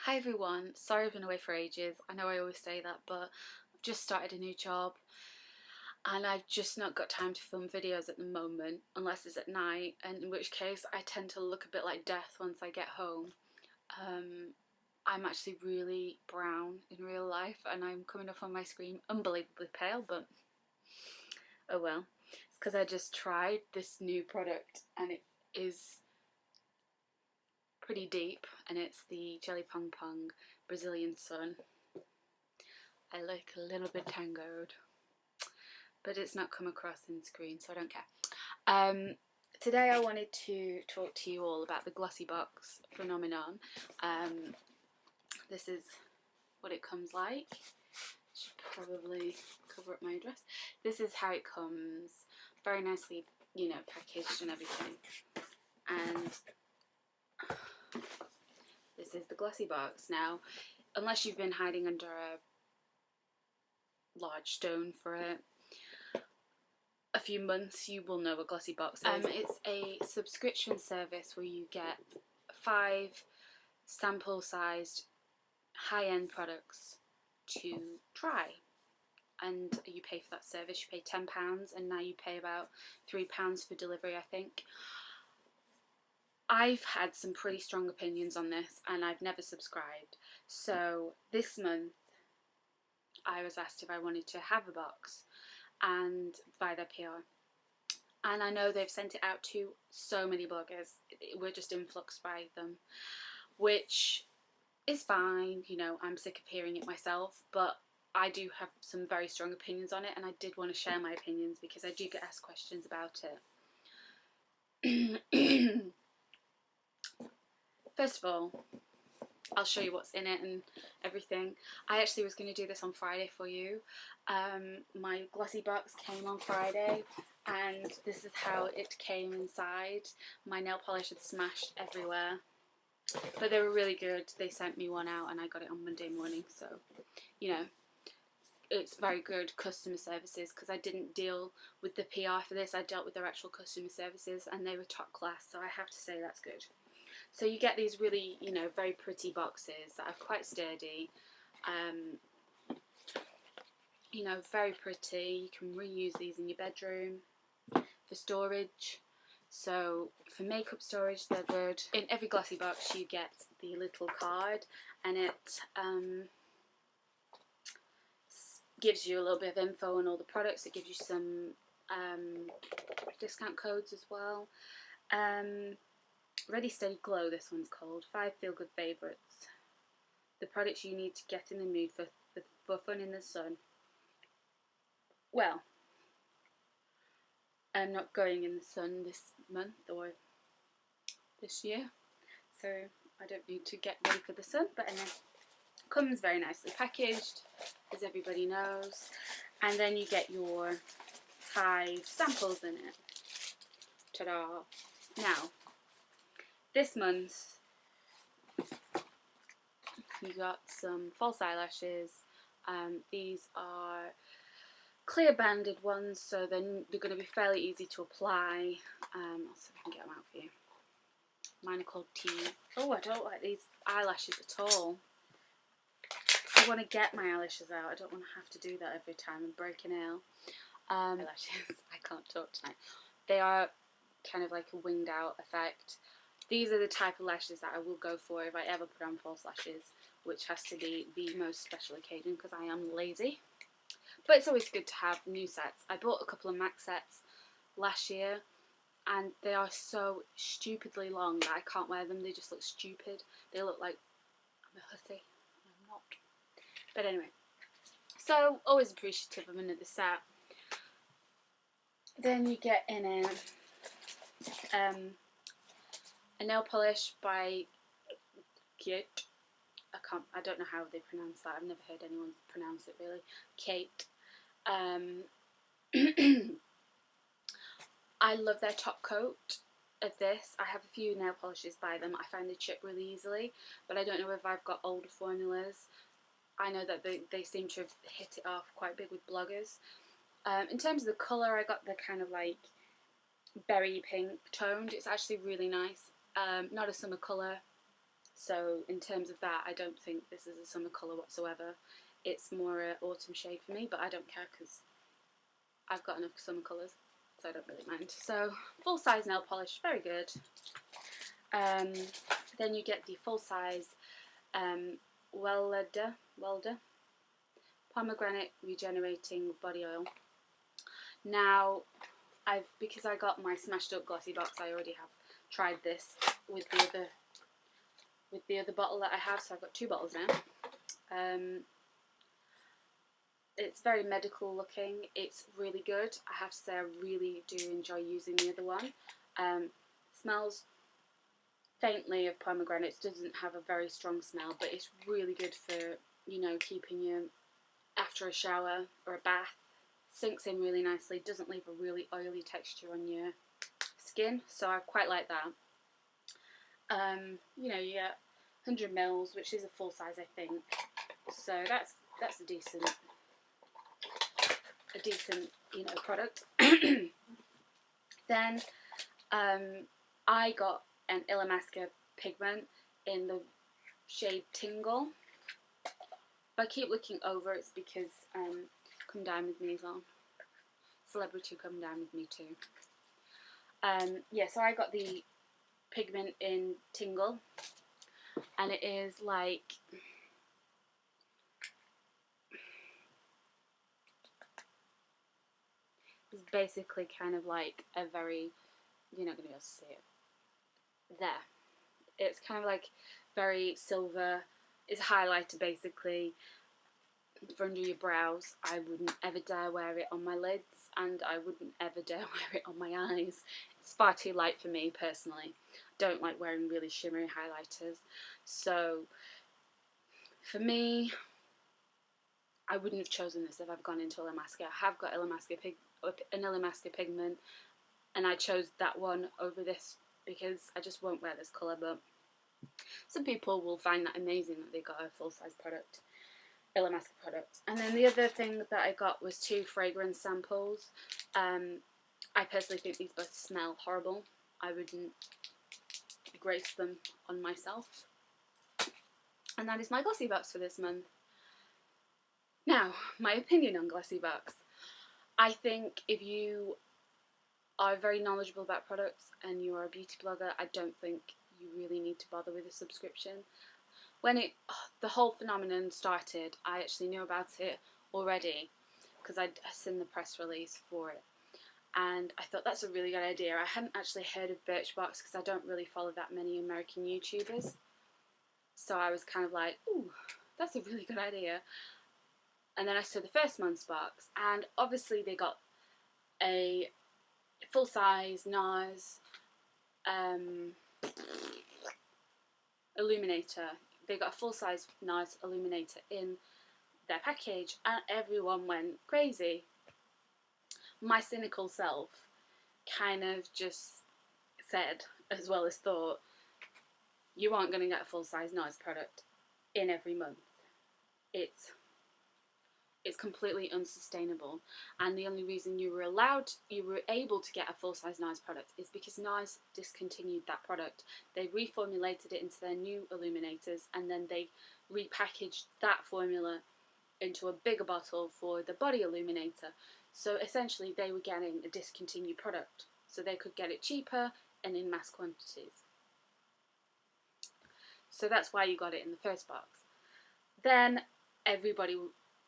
Hi everyone, sorry I've been away for ages. I know I always say that, but I've just started a new job and I've just not got time to film videos at the moment unless it's at night, and in which case I tend to look a bit like death once I get home. I'm actually really brown in real life and I'm coming up on my screen unbelievably pale, but oh well. It's because I just tried this new product and it is pretty deep, and it's the Jelly Pong Pong Brazilian Sun. I look a little bit tangoed, but it's not come across in screen, so I don't care. Today I wanted to talk to you all about the Glossy Box phenomenon. This is what it comes like. Should probably cover up my address. This is how it comes, very nicely, packaged and everything. And this is the Glossy Box. Now, unless you've been hiding under a large stone for a few months, you will know what Glossy Box is. It's a subscription service where you get 5 sample-sized high-end products to try, and you pay for that service. You pay £10, and now you pay about £3 for delivery, I think. I've had some pretty strong opinions on this and I've never subscribed, so this month I was asked if I wanted to have a box and via their PR, and I know they've sent it out to so many bloggers. We're just influxed by them, which is fine. I'm sick of hearing it myself, but I do have some very strong opinions on it, and I did want to share my opinions because I do get asked questions about it. First of all, I'll show you what's in it and everything. I actually was going to do this on Friday for you. My Glossy Box came on Friday and this is how it came inside. My nail polish had smashed everywhere, but they were really good. They sent me one out and I got it on Monday morning, so it's very good customer services, because I didn't deal with the PR for this. I dealt with their actual customer services and they were top class, so I have to say that's good. So you get these really, very pretty boxes that are quite sturdy, very pretty. You can reuse these in your bedroom for storage. So for makeup storage, they're good. In every Glossy Box you get the little card, and it gives you a little bit of info on all the products. It gives you some discount codes as well. Ready Steady Glow, this one's called. 5 feel-good favourites. The products you need to get in the mood for fun in the sun. Well, I'm not going in the sun this month or this year, so I don't need to get ready for the sun, but anyway. Comes very nicely packaged, as everybody knows, and then you get your 5 samples in it. Ta-da! Now, this month you got some false eyelashes. These are clear banded ones, so then they're going to be fairly easy to apply. I'll see if I can get them out for you. Mine are called Teas. Oh, I don't like these eyelashes at all. I want to get my eyelashes out. I don't want to have to do that every time and break a nail. Eyelashes. I can't talk tonight. They are kind of like a winged out effect. These are the type of lashes that I will go for if I ever put on false lashes, which has to be the most special occasion because I am lazy. But it's always good to have new sets. I bought a couple of MAC sets last year and they are so stupidly long that I can't wear them. They just look stupid. They look like I'm a hussy. I'm not. But anyway, so always appreciative of another set. Then you get in a nail polish by Kate. I don't know how they pronounce that. I've never heard anyone pronounce it really. Kate. I love their top coat of this. I have a few nail polishes by them. I find they chip really easily, but I don't know if I've got older formulas. I know that they seem to have hit it off quite big with bloggers. In terms of the colour, I got the kind of like berry pink toned. It's actually really nice. Not a summer colour. So in terms of that, I don't think this is a summer colour whatsoever. It's more an autumn shade for me, but I don't care because I've got enough summer colours, so I don't really mind. So full size nail polish, very good. Then you get the full size Welder pomegranate regenerating body oil. Now, because I got my smashed up glossy box, I already have tried this with the other bottle that I have, so I've got 2 bottles now. It's very medical looking. It's really good. I have to say I really do enjoy using the other one. Smells faintly of pomegranate. It doesn't have a very strong smell, but it's really good for, you know, keeping you after a shower or a bath. Sinks in really nicely, doesn't leave a really oily texture on your skin, so I quite like that. You know, you get 100 mils, which is a full size, I think. So that's a decent, you know, product. Then I got an Illamasqua pigment in the shade Tingle. If I keep looking over, it's because Come Down With Me is on. Celebrity Come Down With Me too. Yeah, so I got the pigment in Tingle, and it is like, it's basically kind of like a very, you're not going to be able to see it. There. It's kind of like very silver. It's highlighter basically for under your brows. I wouldn't ever dare wear it on my lids, and I wouldn't ever dare wear it on my eyes. It's far too light for me personally. Don't like wearing really shimmery highlighters. So for me, I wouldn't have chosen this if I've gone into Illamasqua. I have got an Illamasqua pigment, and I chose that one over this because I just won't wear this colour, but some people will find that amazing that they got a full-size product, Illamasqua product. And then the other thing that I got was 2 fragrance samples. I personally think these both smell horrible. I wouldn't grace them on myself. And that is my Glossy Box for this month. Now, my opinion on Glossy Box. I think if you are very knowledgeable about products and you are a beauty blogger, I don't think you really need to bother with a subscription. When the whole phenomenon started, I actually knew about it already because I'd seen the press release for it, and I thought that's a really good idea. I hadn't actually heard of Birchbox because I don't really follow that many American YouTubers, so I was kind of like, ooh, that's a really good idea. And then I saw the first month's box, and obviously they got a full-size NARS illuminator. They got a full-size NARS illuminator in their package, and everyone went crazy. My cynical self kind of just said, as well as thought, you aren't going to get a full-size NARS product in every month. It's completely unsustainable, and the only reason you were able to get a full-size NARS product is because NARS discontinued that product. They reformulated it into their new illuminators, and then they repackaged that formula into a bigger bottle for the body illuminator. So essentially they were getting a discontinued product, so they could get it cheaper and in mass quantities. So that's why you got it in the first box. Then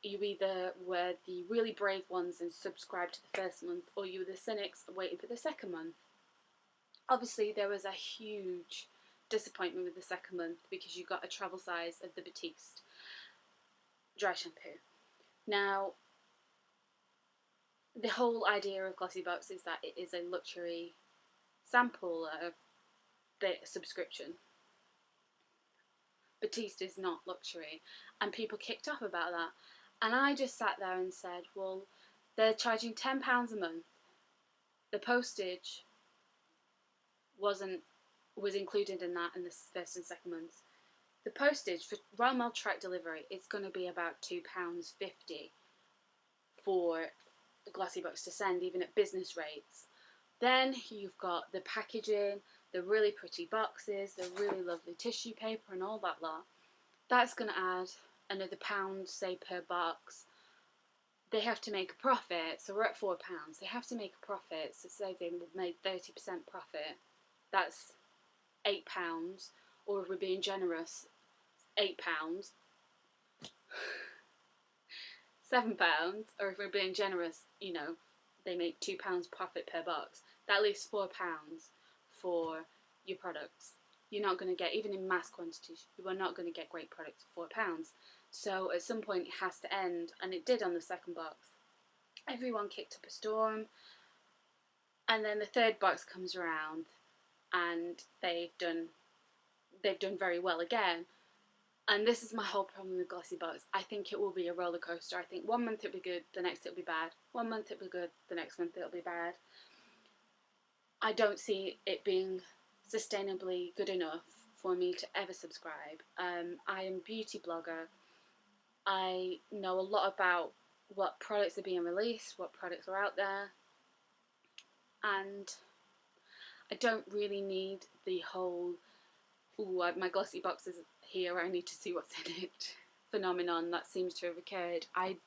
you either were the really brave ones and subscribed to the first month, or you were the cynics waiting for the second month. Obviously there was a huge disappointment with the second month because you got a travel size of the Batiste dry shampoo. Now, the whole idea of Glossy Box is that it is a luxury sample of the subscription. Batiste is not luxury, and people kicked off about that. And I just sat there and said, well, they're charging £10 a month. The postage was included in that in the first and second months. The postage for Royal Mail track delivery is going to be about £2.50 for the Glossy Box to send, even at business rates. Then you've got the packaging, the really pretty boxes, the really lovely tissue paper and all that lot. That's going to add another £1, say, per box. They have to make a profit, so we're at £4. They have to make a profit, so say they made 30% profit. That's £8, or if we're being generous, £8, £7, or if we're being generous, you know, they make £2 profit per box. That leaves £4 for your products. You're not going to get, even in mass quantities, you are not going to get great products for £4. So at some point it has to end, and it did on the second box. Everyone kicked up a storm, and then the third box comes around, and they've done very well again. And this is my whole problem with Glossy Box. I think it will be a roller coaster. I think 1 month it'll be good, the next it'll be bad. 1 month it'll be good, the next month it'll be bad. I don't see it being sustainably good enough for me to ever subscribe. I am a beauty blogger. I know a lot about what products are being released, what products are out there, and I don't really need the whole, ooh, my Glossy Box is here, I need to see what's in it phenomenon that seems to have occurred. I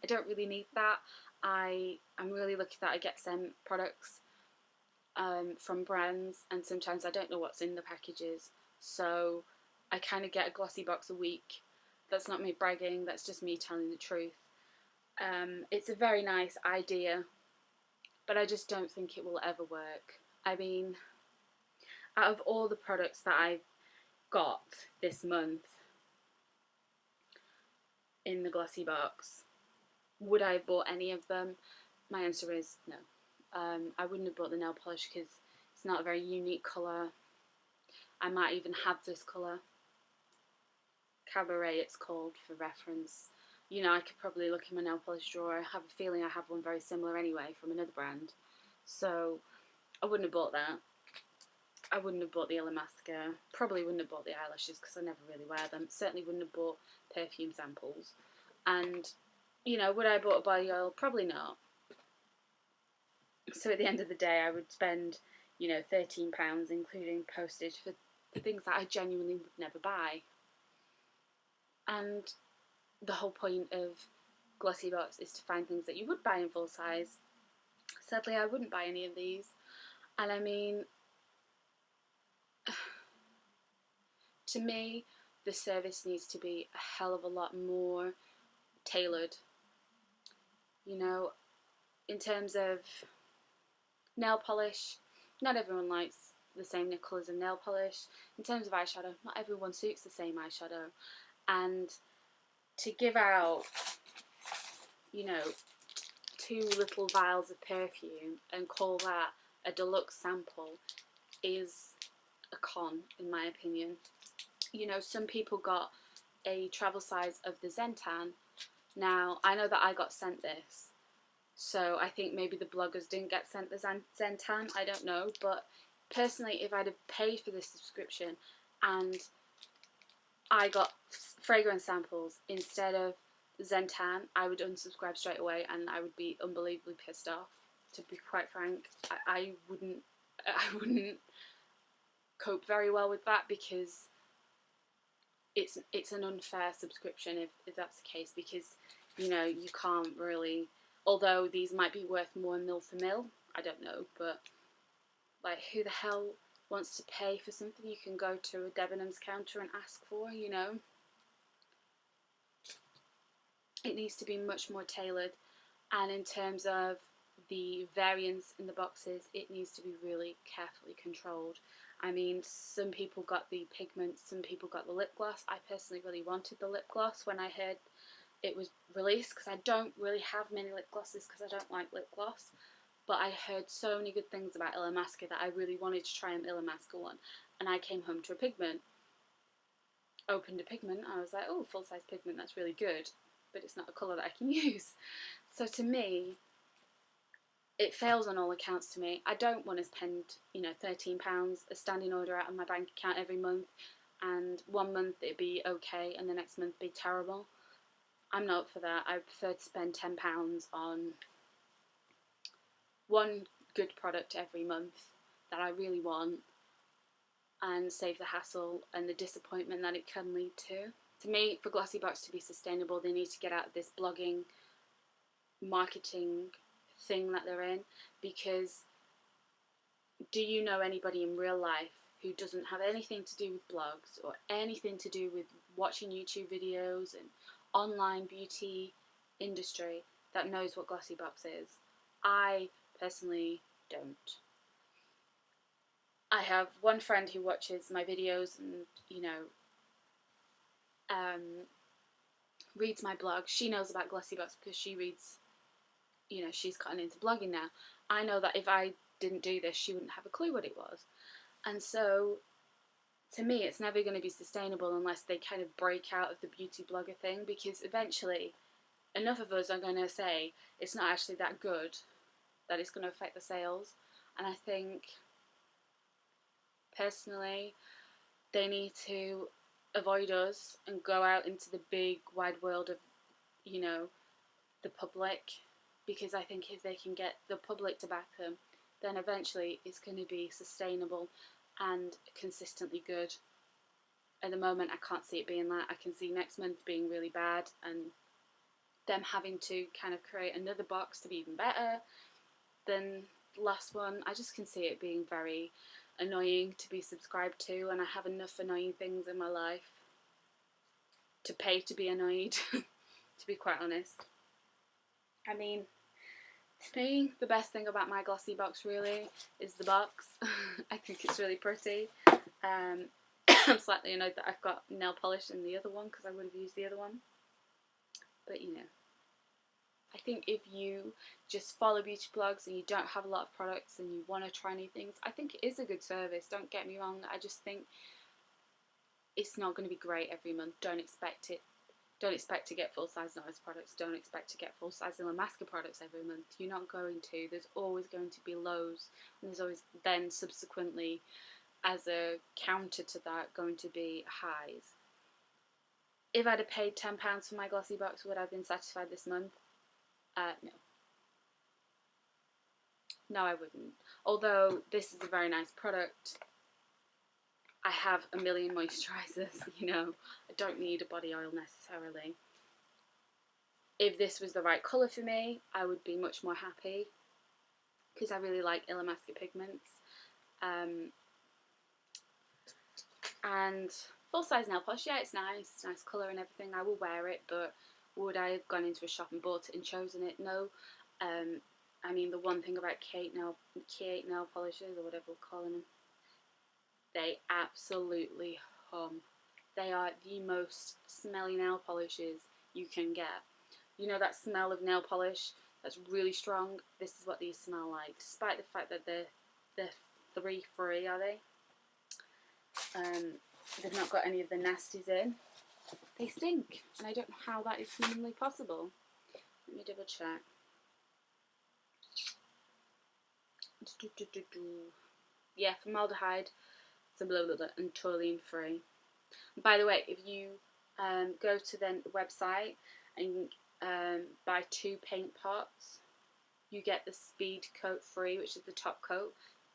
don't really need that. I'm really lucky that I get sent products from brands, and sometimes I don't know what's in the packages, so I kind of get a Glossy Box a week. That's not me bragging, that's just me telling the truth. It's a very nice idea, but I just don't think it will ever work. I mean, out of all the products that I've got this month in the Glossy Box, would I have bought any of them? My answer is no. I wouldn't have bought the nail polish because it's not a very unique colour. I might even have this colour. Cabaret it's called, for reference. You know, I could probably look in my nail polish drawer. I have a feeling I have one very similar anyway from another brand. So I wouldn't have bought that. I wouldn't have bought the Illamasqua. Probably wouldn't have bought the eyelashes because I never really wear them. Certainly wouldn't have bought perfume samples. And, you know, would I have bought a body oil? Probably not. So at the end of the day, I would spend, you know, £13, including postage, for things that I genuinely would never buy. And the whole point of Glossy Box is to find things that you would buy in full size. Sadly, I wouldn't buy any of these. And I mean, to me, the service needs to be a hell of a lot more tailored. You know, in terms of nail polish, not everyone likes the same colours of nail polish. In terms of eyeshadow, not everyone suits the same eyeshadow. And to give out, you know, 2 little vials of perfume and call that a deluxe sample is a con, in my opinion. You know, some people got a travel size of the Zentan. Now, I know that I got sent this, so I think maybe the bloggers didn't get sent the Zentan, I don't know, but personally, if I'd have paid for this subscription and I got fragrance samples instead of Zentan, I would unsubscribe straight away, and I would be unbelievably pissed off, to be quite frank. I wouldn't cope very well with that, because it's an unfair subscription if that's the case, because, you know, you can't really, although these might be worth more mil for mil, I don't know, but like, who the hell wants to pay for something you can go to a Debenhams counter and ask for, you know? It needs to be much more tailored, and in terms of the variants in the boxes, it needs to be really carefully controlled. I mean, some people got the pigment, some people got the lip gloss. I personally really wanted the lip gloss when I heard it was released, because I don't really have many lip glosses because I don't like lip gloss. But I heard so many good things about Illamasqua that I really wanted to try an Illamasqua one. And I came home to a pigment, opened a pigment, I was like, oh, full-size pigment, that's really good. But it's not a colour that I can use. So to me, it fails on all accounts to me. I don't want to spend, you know, £13, a standing order out of my bank account every month, and 1 month it'd be okay and the next month be terrible. I'm not up for that. I prefer to spend £10 on one good product every month that I really want, and save the hassle and the disappointment that it can lead to. To me, for Glossy Box to be sustainable, they need to get out of this blogging marketing thing that they're in, because do you know anybody in real life who doesn't have anything to do with blogs or anything to do with watching YouTube videos and online beauty industry that knows what Glossy Box is? I personally don't. I have one friend who watches my videos and, you know, reads my blog. She knows about Glossy Box because she reads, you know, she's gotten into blogging now. I know that if I didn't do this, she wouldn't have a clue what it was. And so, to me, it's never going to be sustainable unless they kind of break out of the beauty blogger thing, because eventually enough of us are going to say it's not actually that good that it's going to affect the sales. And I think, personally, they need to avoid us and go out into the big wide world of, you know, the public, because I think if they can get the public to back them, then eventually it's going to be sustainable and consistently good. At the moment, I can't see it being that. I can see next month being really bad and them having to kind of create another box to be even better than the last one. I just can see it being very annoying to be subscribed to, and I have enough annoying things in my life to pay to be annoyed, to be quite honest. I mean, to me, the best thing about my Glossy Box really is the box. I think it's really pretty. I'm slightly annoyed that I've got nail polish in the other one, because I would have used the other one. But, you know, I think if you just follow beauty blogs and you don't have a lot of products and you want to try new things, I think it is a good service. Don't get me wrong. I just think it's not going to be great every month. Don't expect it. Don't expect to get full-size NARS products. Don't expect to get full-size Illamasqua products every month. You're not going to. There's always going to be lows. And there's always then subsequently, as a counter to that, going to be highs. If I'd have paid £10 for my Glossy Box, would I have been satisfied this month? No. No, I wouldn't. Although this is a very nice product. I have a million moisturisers, you know. I don't need a body oil necessarily. If this was the right colour for me, I would be much more happy, because I really like Illamasqua pigments. And full-size nail polish, yeah, it's nice colour and everything. I will wear it, but would I have gone into a shop and bought it and chosen it? No. I mean, the one thing about K8 nail polishes, or whatever we're calling them, they absolutely hum. They are the most smelly nail polishes you can get. You know that smell of nail polish that's really strong? This is what these smell like, despite the fact that they're 3 free, are they? They've not got any of the nasties in. They stink, and I don't know how that is humanly possible. Let me double check. Yeah, formaldehyde, and toluene free. By the way, if you go to the website and buy 2 paint pots, you get the speed coat free, which is the top coat.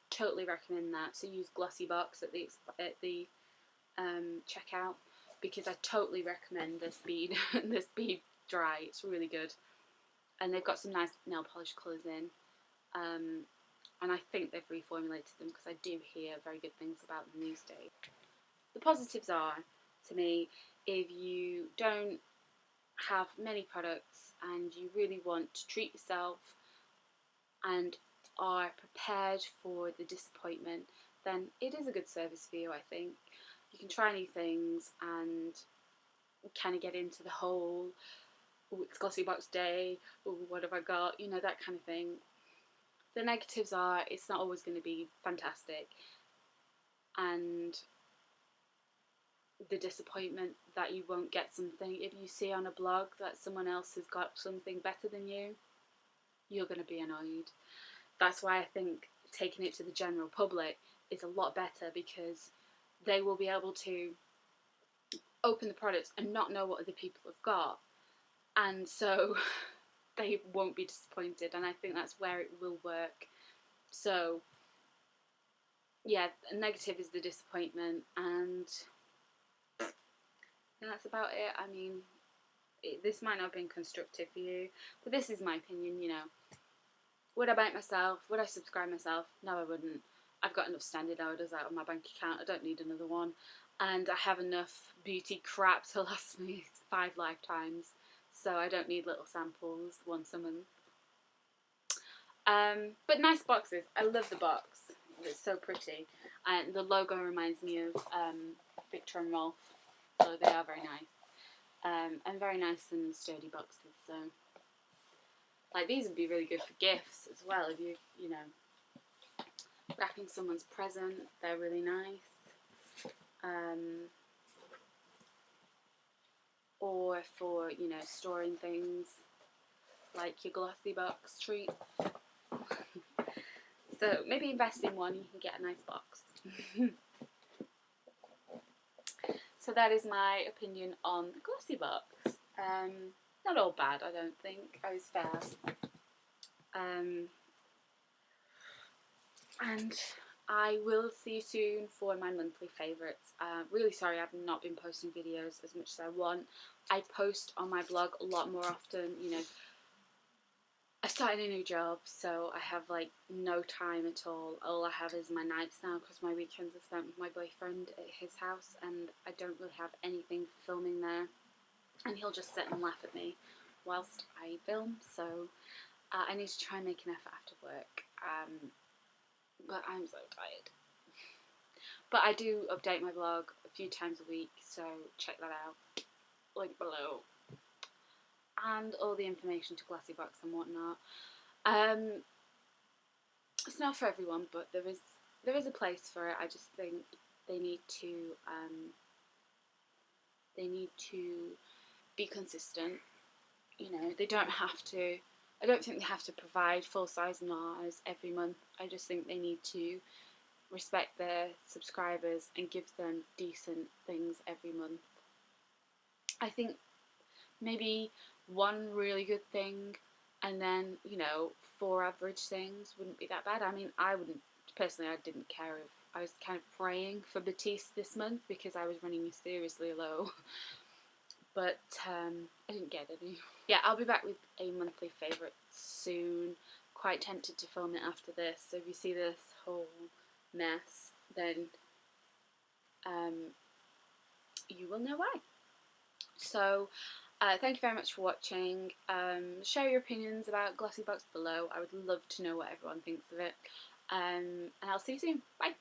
Totally recommend that. So use Glossy Box at the checkout, because I totally recommend the speed the speed dry. It's really good, and they've got some nice nail polish colours in. And I think they've reformulated them, because I do hear very good things about them these days. The positives are, to me, if you don't have many products and you really want to treat yourself and are prepared for the disappointment, then it is a good service for you, I think. You can try new things and kind of get into the whole, oh, it's Glossy Box day, oh, what have I got, you know, that kind of thing. The negatives are, it's not always going to be fantastic, and the disappointment that you won't get something. If you see on a blog that someone else has got something better than you, you're going to be annoyed. That's why I think taking it to the general public is a lot better, because they will be able to open the products and not know what other people have got, and so they won't be disappointed, and I think that's where it will work. So yeah, negative is the disappointment, and that's about it. I mean, this might not have been constructive for you, but this is my opinion, you know. Would I buy it myself? Would I subscribe myself? No, I wouldn't. I've got enough standard orders out of my bank account. I don't need another one. And I have enough beauty crap to last me 5 lifetimes. So I don't need little samples once a month. But nice boxes. I love the box. It's so pretty. And the logo reminds me of Victor and Rolf. So they are very nice. And very nice and sturdy boxes. So, like, these would be really good for gifts as well. If you know, wrapping someone's present, they're really nice. Or for, you know, storing things, like your Glossy Box treat. So maybe invest in one, you can get a nice box. So that is my opinion on the Glossy Box. Not all bad, I don't think. I was fair. And I will see you soon for my monthly favourites. Really sorry I've not been posting videos as much as I want. I post on my blog a lot more often, you know. I started a new job, so I have like no time at all. All I have is my nights now because my weekends are spent with my boyfriend at his house, and I don't really have anything for filming there. And he'll just sit and laugh at me whilst I film, so I need to try and make an effort after work. But I'm so tired. But I do update my blog a few times a week, so check that out. Link below. And all the information to Glossy Box and whatnot. It's not for everyone, but there is a place for it. I just think they need to be consistent. You know, they don't have to. I don't think they have to provide full-size NARS every month. I just think they need to respect their subscribers and give them decent things every month. I think maybe one really good thing and then, you know, 4 average things wouldn't be that bad. I mean, I didn't care if I was kind of praying for Batiste this month because I was running seriously low. But I didn't get any. Yeah, I'll be back with a monthly favourite soon. Quite tempted to film it after this. So if you see this whole mess, then you will know why. So thank you very much for watching. Share your opinions about Glossy Box below. I would love to know what everyone thinks of it. And I'll see you soon. Bye.